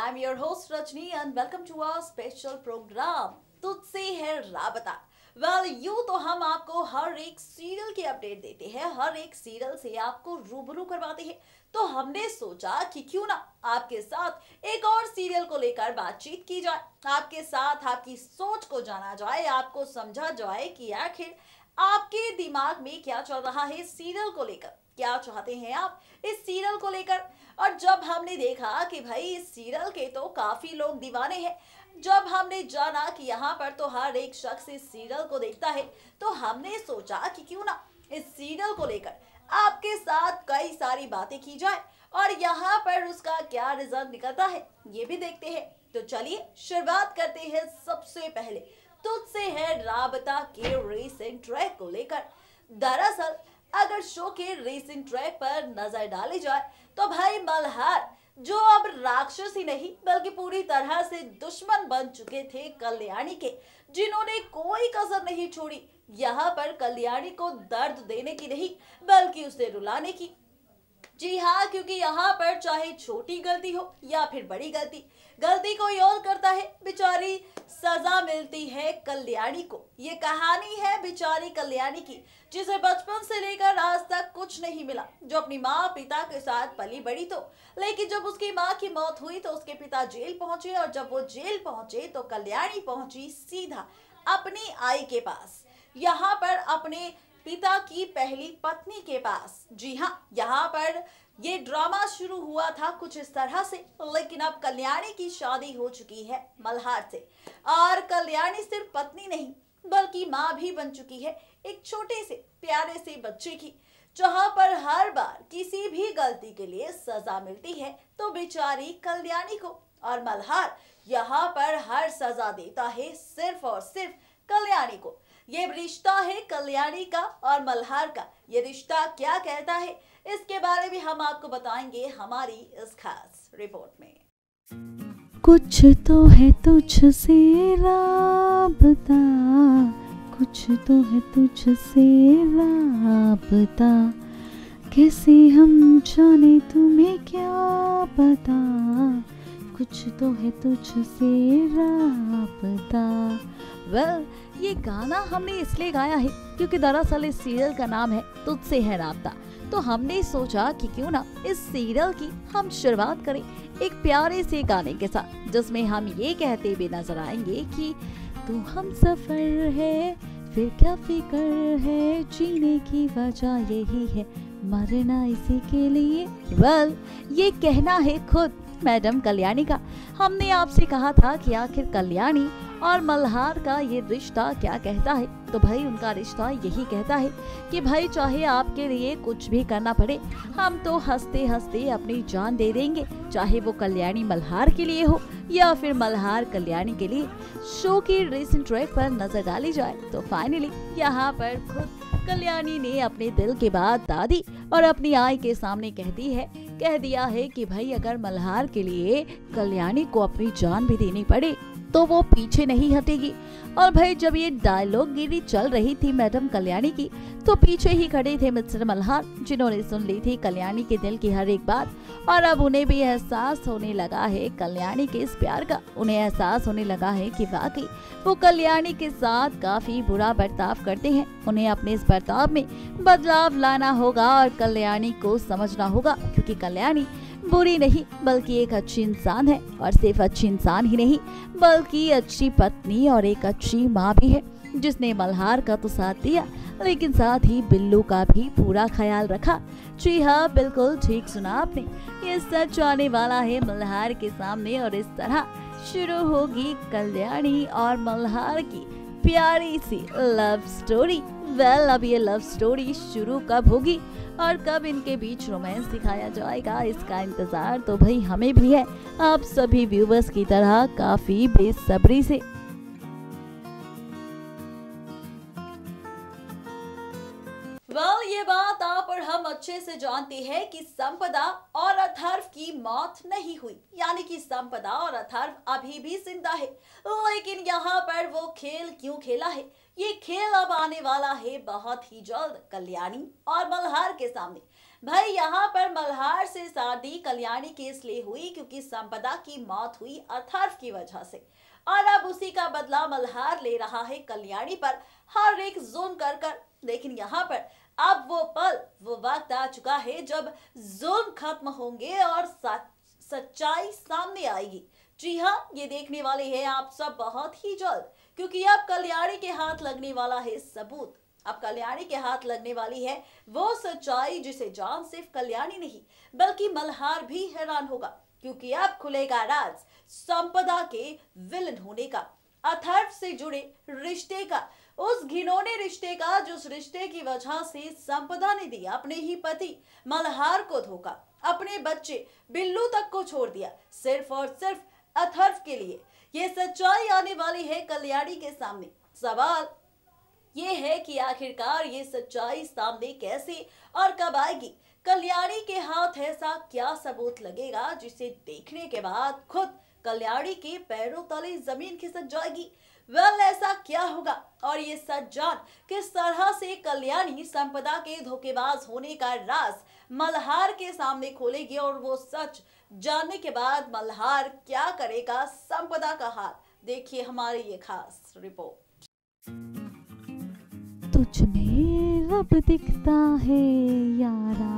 I'm your host Rajni and welcome to our special program तुझसे है राबता। यूं तो हम आपको हर एक सीरियल की अपडेट देते हैं, हर एक सीरियल से आपको रूबरू करवाते हैं। तो हमने सोचा कि क्यों ना आपके साथ एक और सीरियल को लेकर बातचीत की जाए, आपके साथ आपकी सोच को जाना जाए, आपको समझा जाए कि आखिर आपके दिमाग में क्या चल रहा है सीरियल को लेकर, क्या चाहते हैं आप इस सीरियल को लेकर। और जब हमने देखा कि भाई इस सीरियल के तो काफी लोग दीवाने हैं, जब हमने जाना कि यहाँ पर तो हर एक शख्स इस सीरियल को देखता है, तो हमने सोचा कि क्यों ना इस सीरियल को लेकर आपके साथ कई सारी बातें की जाए और यहाँ पर उसका क्या रिजल्ट निकलता है ये भी देखते हैं। तो चलिए शुरुआत करते हैं सबसे पहले तुझसे है राबता के रेसिंग ट्रैक को लेकर। दरअसल अगर शो के रेसिंग ट्रैक पर नजर डाली जाए तो भाई मल्हार जो अब राक्षस ही नहीं बल्कि पूरी तरह से दुश्मन बन चुके थे कल्याणी के, जिन्होंने कोई कसर नहीं छोड़ी यहाँ पर कल्याणी को दर्द देने की नहीं बल्कि उसे रुलाने की। जी हाँ, क्योंकि यहाँ पर चाहे छोटी गलती हो या फिर बड़ी गलती, गलती कोई और करता है बेचारी सजा मिलती है कल्याणी को। ये कहानी है बेचारी कल्याणी की, जिसे बचपन से लेकर आज तक कुछ नहीं मिला, जो अपनी माँ पिता के साथ पली बड़ी तो, लेकिन जब उसकी माँ की मौत हुई तो उसके पिता जेल पहुंचे और जब वो जेल पहुंचे तो कल्याणी पहुंची सीधा अपनी आई के पास, यहाँ पर अपने पिता की पहली पत्नी के पास। जी हाँ, यहाँ पर ये ड्रामा शुरू हुआ था कुछ इस तरह से, लेकिन अब कल्याणी की शादी हो चुकी है मल्हार से और कल्याणी सिर्फ पत्नी नहीं बल्कि माँ भी बन चुकी है एक छोटे से प्यारे से बच्चे की, जहाँ पर हर बार किसी भी गलती के लिए सजा मिलती है तो बेचारी कल्याणी को, और मल्हार यहाँ पर हर सजा देता है सिर्फ और सिर्फ कल्याणी को। ये रिश्ता है कल्याणी का और मल्हार का, ये रिश्ता क्या कहता है इसके बारे में हम आपको बताएंगे हमारी इस खास रिपोर्ट में। कुछ तो है तुझसे राबता, कुछ तो है तुझसे राबता, कैसे हम जाने तुम्हें क्या पता, कुछ तो है तुझसे राबता। ये गाना हमने इसलिए गाया है क्योंकि दरअसल इस सीरियल का नाम है तुझसे है राबता। तो हमने सोचा कि क्यों ना इस सीरियल की हम शुरुआत करें एक प्यारे से गाने के साथ, जिसमें हम ये कहते हुए नजर आएंगे कि तू हम सफर है फिर क्या फिक्र है, जीने की वजह यही है मरना इसी के लिए। ये कहना है खुद मैडम कल्याणी का। हमने आपसे कहा था कि आखिर कल्याणी और मल्हार का ये रिश्ता क्या कहता है, तो भाई उनका रिश्ता यही कहता है कि भाई चाहे आपके लिए कुछ भी करना पड़े, हम तो हंसते हंसते अपनी जान दे देंगे, चाहे वो कल्याणी मल्हार के लिए हो या फिर मल्हार कल्याणी के लिए। शो की रेसिंग ट्रैक पर नजर डाली जाए तो फाइनली यहाँ पर खुद कल्याणी ने अपने दिल की बात दादी और अपनी आई के सामने कह दिया है कि भाई अगर मल्हार के लिए कल्याणी को अपनी जान भी देनी पड़े तो वो पीछे नहीं हटेगी। और भाई जब ये डायलॉग गिरी चल रही थी मैडम कल्याणी की, तो पीछे ही खड़े थे मिस्टर मल्हार, जिन्होंने सुन ली थी कल्याणी के दिल की हर एक बात और अब उन्हें भी एहसास होने लगा है कल्याणी के इस प्यार का। उन्हें एहसास होने लगा है कि वाकई वो कल्याणी के साथ काफी बुरा बर्ताव करते हैं। उन्हें अपने इस बर्ताव में बदलाव लाना होगा और कल्याणी को समझना होगा, क्योंकि कल्याणी बुरी नहीं बल्कि एक अच्छी इंसान है, और सिर्फ अच्छी इंसान ही नहीं बल्कि अच्छी पत्नी और एक अच्छी माँ भी है, जिसने मल्हार का तो साथ दिया लेकिन साथ ही बिल्लू का भी पूरा ख्याल रखा। जी हाँ, बिल्कुल ठीक सुना आपने, ये सच आने वाला है मल्हार के सामने और इस तरह शुरू होगी कल्याणी और मल्हार की प्यारी सी लव स्टोरी। अब ये लव स्टोरी शुरू कब होगी और कब इनके बीच रोमांस दिखाया जाएगा, इसका इंतजार तो भाई हमें भी है, आप सभी व्यूवर्स की तरह काफी बेसब्री से। ये बात आप और हम अच्छे से जानते हैं कि संपदा और अथर्व की मौत नहीं हुई, यानी कि संपदा और अथर्व अभी भी जिंदा है। लेकिन यहाँ पर वो खेल क्यों खेला है, ये खेल अब आने वाला है बहुत ही जल्द कल्याणी और मल्हार के सामने। भाई यहाँ पर मल्हार से शादी कल्याणी की इसलिए हुई क्योंकि संपदा की मौत हुई अथर्व की वजह से, और अब उसी का बदला मल्हार ले रहा है कल्याणी पर हर एक जुल्म कर कर। लेकिन यहाँ पर अब वो पल, वो वक्त आ चुका है जब जुल्म खत्म होंगे और सच्चाई सामने आएगी। जी हाँ, ये देखने वाले हैं आप सब बहुत ही जल्द, क्योंकि अब कल्याणी के हाथ लगने वाला है सबूत। अब कल्याणी के हाथ लगने वाली है वो सच्चाई जिसे जान सिर्फ कल्याणी नहीं बल्कि मल्हार भी हैरान होगा, क्योंकि अब खुलेगा राज संपदा के विलन होने का, अथर्व से जुड़े रिश्ते का, उस घिनौने रिश्ते का जिस रिश्ते की वजह से संपदा ने दिया अपने ही पति मल्हार को धोखा, अपने बच्चे बिल्लू तक को छोड़ दिया सिर्फ और सिर्फ अथर्व के लिए। ये सच्चाई आने वाली है कल्याणी के सामने। सवाल ये है कि आखिरकार ये सच्चाई सामने कैसे और कब आएगी। कल्याणी के हाथ ऐसा क्या सबूत लगेगा जिसे देखने के बाद खुद कल्याणी के पैरों तले जमीन खिसक जाएगी। ऐसा क्या होगा और ये सच जान किस तरह से कल्याणी संपदा के धोखेबाज होने का राज मल्हार के सामने खोलेगी, और वो सच जानने के बाद मल्हार क्या करेगा संपदा का हाल। देखिए हमारी ये खास रिपोर्ट। तुझ में रब दिखता है यारा,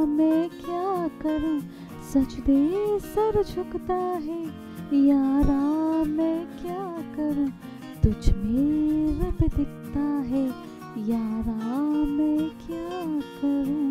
मैं क्या करूं, सजदे सर झुकता है यारा, मैं क्या करूं, तुझ में रब दिखता है यारा, मैं क्या करूं।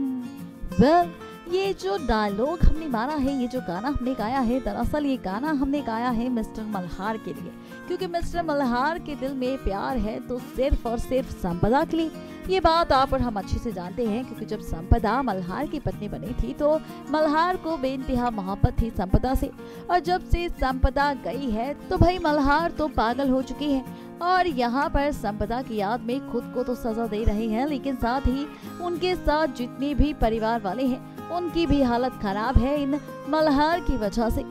ये जो डायलॉग हमने मारा है, ये जो गाना हमने गाया है, दरअसल ये गाना हमने गाया है मिस्टर मल्हार के लिए, क्योंकि मिस्टर मल्हार के दिल में प्यार है तो सिर्फ और सिर्फ संपदा के लिए। ये बात आप और हम अच्छे से जानते हैं, क्योंकि जब संपदा मल्हार की पत्नी बनी थी तो मल्हार को बेइंतहा मोहब्बत थी संपदा से, और जब से संपदा गई है तो भाई मल्हार तो पागल हो चुकी है, और यहाँ पर संपदा की याद में खुद को तो सजा दे रहे हैं, लेकिन साथ ही उनके साथ जितने भी परिवार वाले हैं उनकी भी हालत खराब है इन मल्हार की वजह से।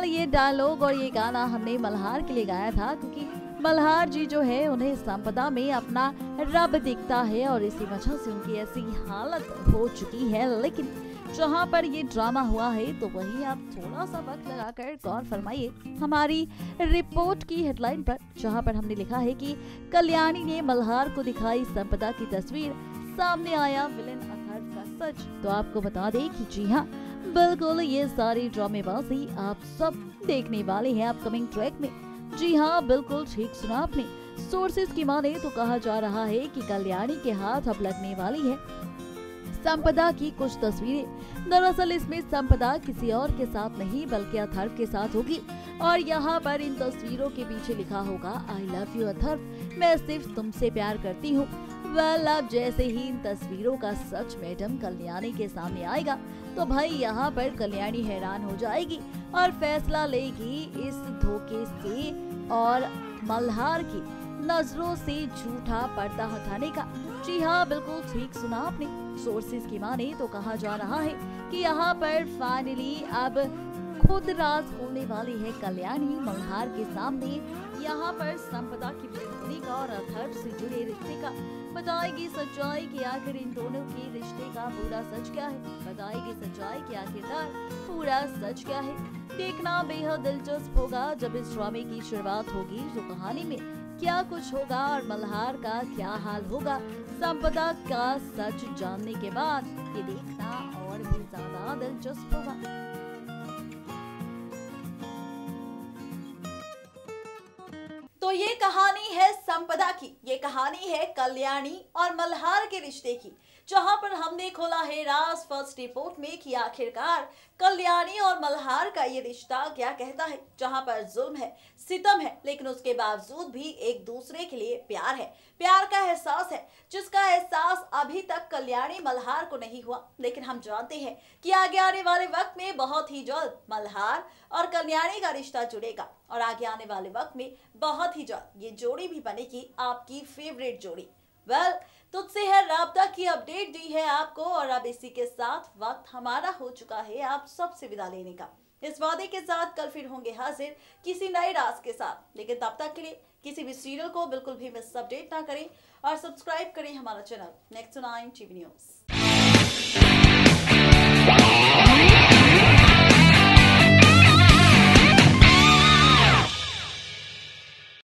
ये डायलॉग और ये गाना हमने मल्हार के लिए गाया था, क्योंकि मल्हार जी जो है उन्हें संपदा में अपना रब दिखता है और इसी वजह से उनकी ऐसी हालत हो चुकी है। लेकिन जहाँ पर ये ड्रामा हुआ है तो वहीं आप थोड़ा सा वक्त लगाकर गौर फरमाइए हमारी रिपोर्ट की हेडलाइन पर, जहाँ पर हमने लिखा है कि कल्याणी ने मल्हार को दिखाई संपदा की तस्वीर, सामने आया विलेन अथर्व का सच। तो आपको बता दें कि जी हाँ, बिल्कुल ये सारी ड्रामेबाजी आप सब देखने वाले हैं अपकमिंग ट्रैक में। जी हाँ, बिल्कुल ठीक सुना आपने। सोर्सेज की माने तो कहा जा रहा है कि कल्याणी के हाथ अब लगने वाली है संपदा की कुछ तस्वीरें। दरअसल इसमें संपदा किसी और के साथ नहीं बल्कि अथर्व के साथ होगी, और यहाँ पर इन तस्वीरों के पीछे लिखा होगा आई लव यू अथर्व, मैं सिर्फ तुमसे प्यार करती हूँ। अब जैसे ही इन तस्वीरों का सच मैडम कल्याणी के सामने आएगा तो भाई यहाँ पर कल्याणी हैरान हो जाएगी और फैसला लेगी इस धोखे से और मल्हार की नजरों से झूठा पर्दा हटाने का। जी हाँ, बिल्कुल ठीक सुना आपने। सोर्सेज की माने तो कहा जा रहा है कि यहाँ पर फाइनली अब खुद राज खोलने वाली है कल्याणी मल्हार के सामने। यहाँ पर संपदा की बेइज्जती का और अथर्व से जुड़े रिश्ते का बताएगी सच्चाई कि आखिर इन दोनों के रिश्ते का पूरा सच क्या है, बताएगी सच्चाई कि आखिरकार पूरा सच क्या है। देखना बेहद दिलचस्प होगा जब इस ड्रामे की शुरुआत होगी, तो कहानी में क्या कुछ होगा और मल्हार का क्या हाल होगा संपदा का सच जानने के बाद, ये देखना और भी ज्यादा दिलचस्प होगा। तो ये कहानी है संपदा की, ये कहानी है कल्याणी और मल्हार के रिश्ते की, जहां पर हमने खोला है राज फर्स्ट रिपोर्ट में कि आखिरकार कल्याणी और मल्हार का ये रिश्ता क्या कहता है, जहां पर जुल्म है, सितम है, लेकिन उसके बावजूद भी एक दूसरे के लिए प्यार है, प्यार का एहसास है, जिसका एहसास अभी तक कल्याणी मल्हार को नहीं हुआ। लेकिन हम जानते हैं कि आगे आने वाले वक्त में बहुत ही जल्द मल्हार और कल्याणी का रिश्ता जुड़ेगा, और आगे आने वाले वक्त में बहुत ही जल्द ये जोड़ी भी बनेगी आपकी फेवरेट जोड़ी। तुझसे है राबता की अपडेट दी है आपको, और अब इसी के साथ वक्त हमारा हो चुका है आप सबसे विदा लेने का। इस वादे के साथ कल फिर होंगे हाजिर किसी नए राज के साथ, लेकिन तब तक के लिए किसी भी सीरियल को बिल्कुल भी मिस अपडेट ना करें और सब्सक्राइब करें हमारा चैनल नेक्स्ट 9 टीवी न्यूज।